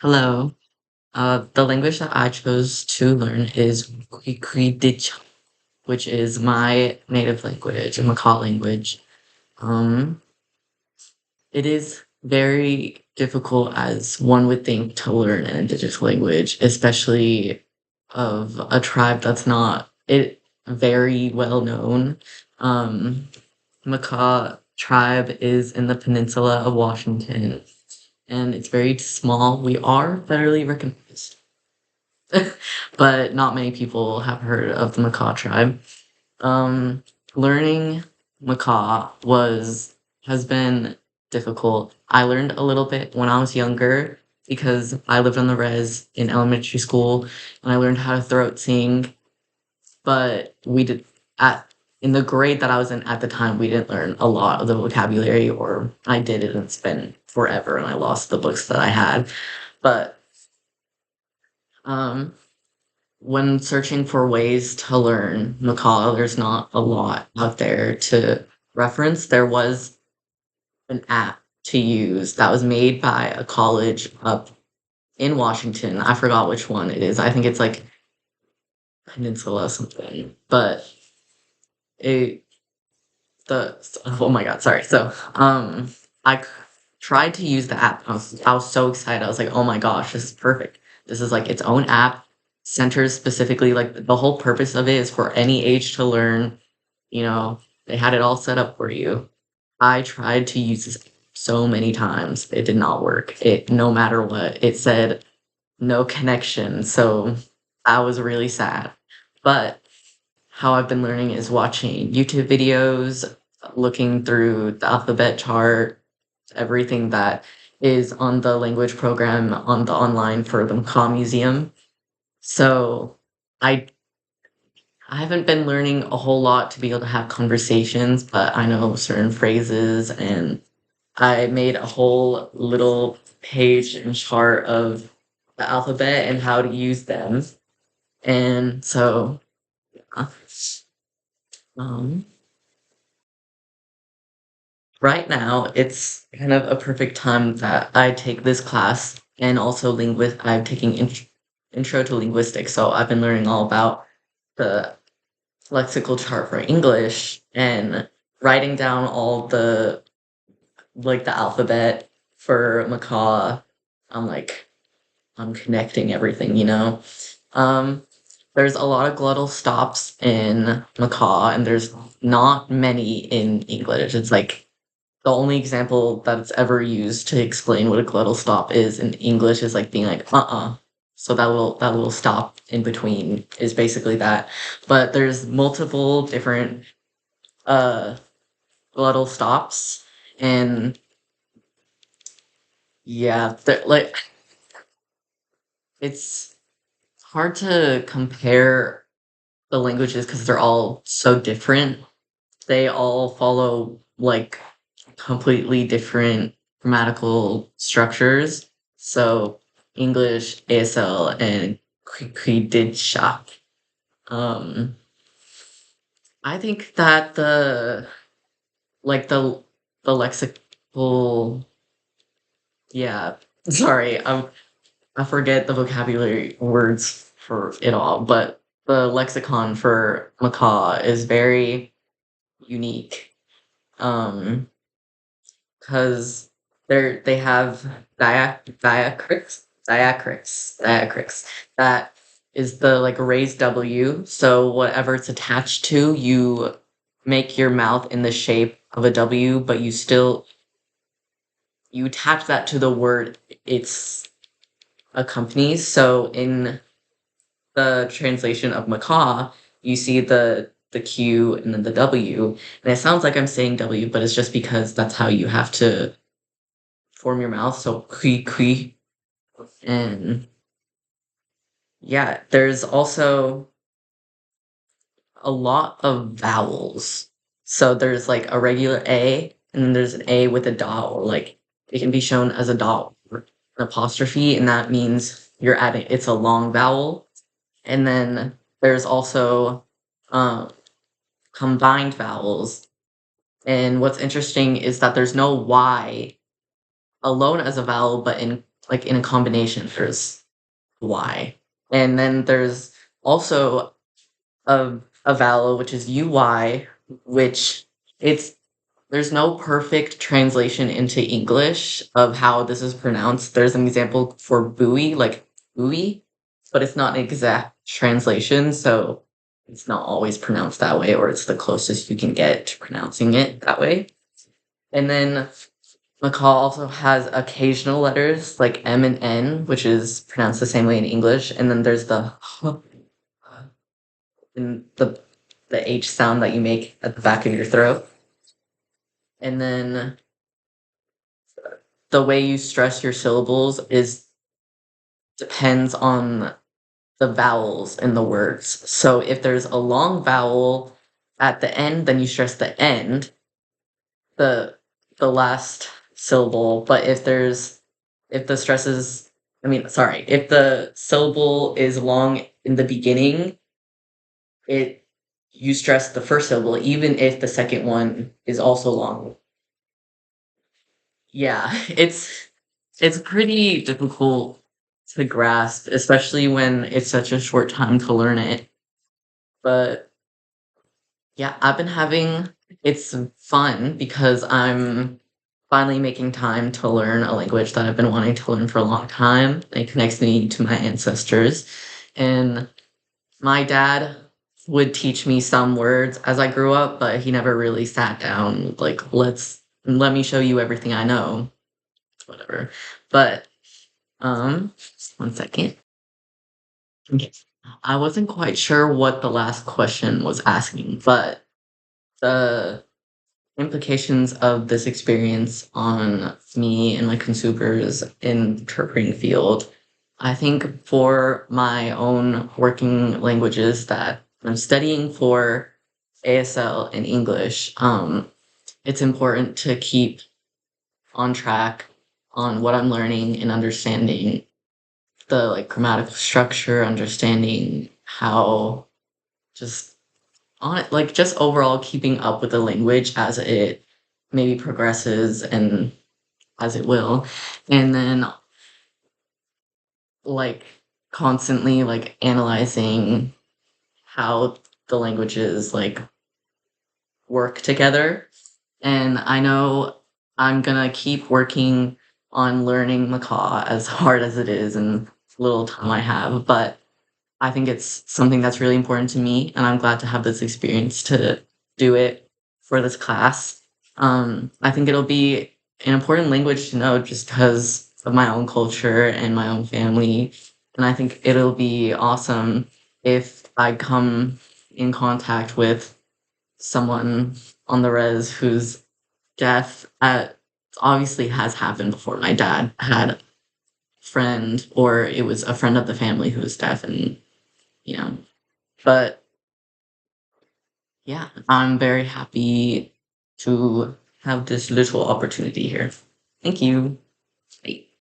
Hello. The language that I chose to learn is q၀idiččaq, which is my native language, a Macaw language. Um, it is very difficult as one would think to learn an indigenous language, especially of a tribe that's not very well known. Um, Macaw tribe is in the peninsula of Washington, and it's very small. We are federally recognized. But not many people have heard of the Macaw tribe. Um, Learning Macaw has been difficult. I learned a little bit when I was younger because I lived on the res in elementary school and I learned how to throat sing, but we did at in the grade that I was in at the time, we didn't learn a lot of the vocabulary, or I did it and it's been forever and I lost the books that I had. But um when searching for ways to learn Macaw, there's not a lot out there to reference. There was an app to use that was made by a college up in Washington. I forgot which one it is. I think it's like Peninsula something. But it the oh my god, sorry. I tried to use the app. I was so excited. I was like, "Oh my gosh, this is perfect. This is like its own app, centers specifically like the whole purpose of it is for any age to learn. You know, they had it all set up for you." I tried to use this so many times. It did not work. It no matter what, it said no connection. So I was really sad. But how I've been learning is watching YouTube videos, looking through the alphabet chart, everything that is on the language program on the online for the Macaw Museum. So I I haven't been learning a whole lot to be able to have conversations, but I know certain phrases and I made a whole little page and chart of the alphabet and how to use them. And so uh, um right now, it's kind of a perfect time that I take this class and also I'm taking intro to linguistics. So I've been learning all about the lexical chart for English and writing down all the alphabet for Macaw. I'm like, I'm connecting everything. Um, there's a lot of glottal stops in Macaw, and there's not many in English. It's like the only example that it's ever used to explain what a glottal stop is in English is like being like So that little stop in between is basically that. But there's multiple different uh glottal stops, and yeah, it's hard to compare the languages because they're all so different. They all follow like completely different grammatical structures. So English, ASL, and q၀idiččaq. Um, I think that like the lexical yeah. Sorry, I forget the vocabulary words for it all, but the lexicon for macaw is very unique. Um, because they have diacritics. That is the like raised W. So whatever it's attached to, you make your mouth in the shape of a W, but you attach that to the word it's accompanies. So in the translation of macaw, you see the Q and then the W, and it sounds like I'm saying W, but it's just because that's how you have to form your mouth. So kui, and yeah, there's also a lot of vowels. So there's like a regular A, and then there's an A with a dot, or like it can be shown as a dot or an apostrophe, and that means it's a long vowel. And then there's also um, combined vowels. And what's interesting is that there's no Y alone as a vowel, but in like in a combination, there's Y. And then there's also a vowel which is UY, which it's there's no perfect translation into English of how this is pronounced. There's an example for buoy, like buoy, but it's not an exact translation, so it's not always pronounced that way, or it's the closest you can get to pronouncing it that way. And then Macaw also has occasional letters like M and N, which is pronounced the same way in English, and then there's the H and the H sound that you make at the back of your throat. And then the way you stress your syllables is depends on the vowels in the words. So if there's a long vowel at the end, then you stress the end, the the last syllable. But if the stress is if the syllable is long in the beginning, it you stress the first syllable, even if the second one is also long. Yeah, it's pretty difficult to grasp, especially when it's such a short time to learn it. But yeah, I've been having it's fun because I'm finally making time to learn a language that I've been wanting to learn for a long time. It connects me to my ancestors. And my dad would teach me some words as I grew up, but he never really sat down like let me show you everything I know. Whatever. But just one second. Okay. I wasn't quite sure what the last question was asking, but the implications of this experience on me and my consumers in interpreting field. I think for my own working languages that I'm studying for ASL and English, it's important to keep on track on what I'm learning and understanding the like grammatical structure, understanding how just on it, like just overall keeping up with the language as it maybe progresses and as it will. And then like constantly like analyzing how the languages like work together. And I know I'm gonna keep working on learning Macaw as hard as it is and little time I have, but I think it's something that's really important to me, and I'm glad to have this experience to do it for this class. I think it'll be an important language to know just because of my own culture and my own family. And I think it'll be awesome if I come in contact with someone on the res who's deaf. Obviously has happened before. My dad had a friend, or it was a friend of the family who was deaf, and you know, but yeah, I'm very happy to have this little opportunity here. Thank you. Bye.